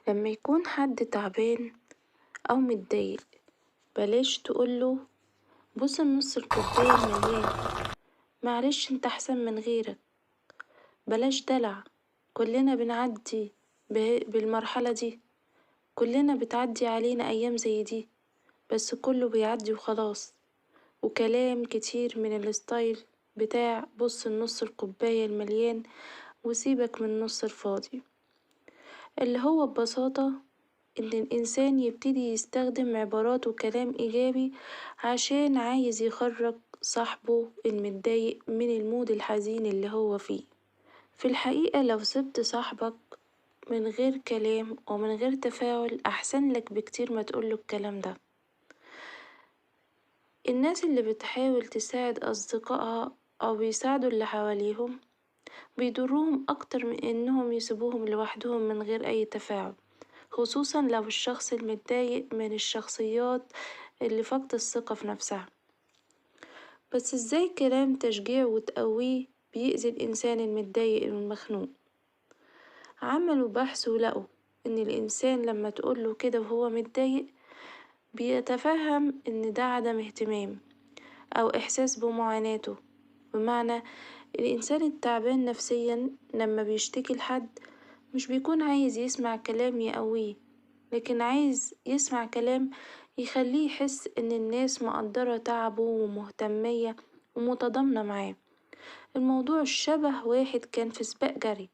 لما يكون حد تعبان أو متضايق، بلاش تقوله بص لنص الكوباية المليان، معلش انت أحسن من غيرك. بلاش دلع، كلنا بنعدي بالمرحلة دي، كلنا بتعدي علينا أيام زي دي، بس كله بيعدي وخلاص. وكلام كتير من الستايل بتاع بص لنص الكوباية المليان وسيبك من النص الفاضي، اللي هو ببساطة إن الإنسان يبتدي يستخدم عبارات وكلام إيجابي عشان عايز يخرج صاحبه المتضايق من المود الحزين اللي هو فيه. في الحقيقة لو سبت صاحبك من غير كلام ومن غير تفاعل أحسن لك بكتير ما تقوله الكلام ده. الناس اللي بتحاول تساعد أصدقائها أو بيساعدوا اللي حواليهم بيضروهم أكتر من إنهم يسيبوهم لوحدهم من غير أي تفاعل، خصوصا لو الشخص المتضايق من الشخصيات اللي فقد الثقة في نفسها. بس ازاي كلام تشجيع وتقويه بيأذي الإنسان المتضايق والمخنوق؟ عملوا بحث ولقوا إن الإنسان لما تقوله كده وهو متضايق بيتفهم إن ده عدم اهتمام أو إحساس بمعاناته. بمعنى الإنسان التعبان نفسيا لما بيشتكي لحد مش بيكون عايز يسمع كلام يقويه، لكن عايز يسمع كلام يخليه يحس إن الناس مقدرة تعبه ومهتمية ومتضامنة معاه. الموضوع شبه واحد كان في سباق جري،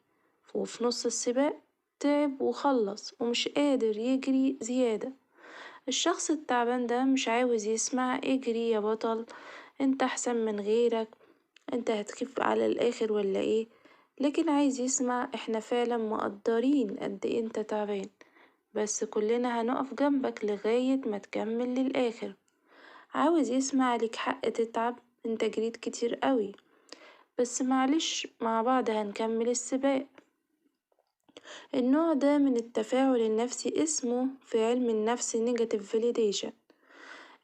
وفي نص السباق تعب وخلص ومش قادر يجري زيادة. الشخص التعبان ده مش عاوز يسمع اجري يا بطل، انت احسن من غيرك، انت هتخف على الاخر ولا ايه، لكن عايز يسمع احنا فعلا مقدرين قد ايه انت تعبان، بس كلنا هنقف جنبك لغاية ما تكمل للآخر. عاوز يسمع لك حق تتعب، انت جريت كتير قوي، بس معلش مع بعض هنكمل السباق. النوع ده من التفاعل النفسي اسمه في علم النفس negative validation،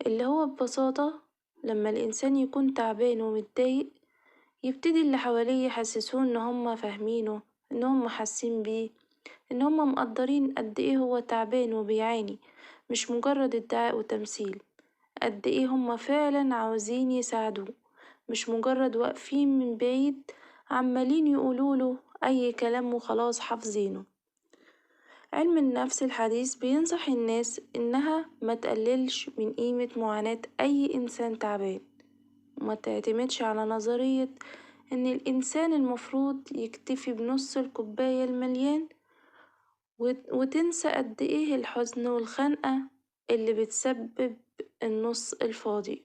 اللي هو ببساطة لما الإنسان يكون تعبان ومتضايق يبتدي اللي حواليه يحسسوه إن هما فاهمينه، إن هما حاسين بيه، إن هما مقدرين قد إيه هو تعبان وبيعاني، مش مجرد ادعاء وتمثيل. قد إيه هما فعلا عاوزين يساعدوه، مش مجرد واقفين من بعيد عمالين يقولوله أي كلام وخلاص حافظينه. علم النفس الحديث بينصح الناس إنها ما تقللش من قيمة معاناة أي إنسان تعبان، وما تعتمدش على نظرية إن الإنسان المفروض يكتفي بنص الكوباية المليان وتنسى قد إيه الحزن والخنقة اللي بتسبب النص الفاضي.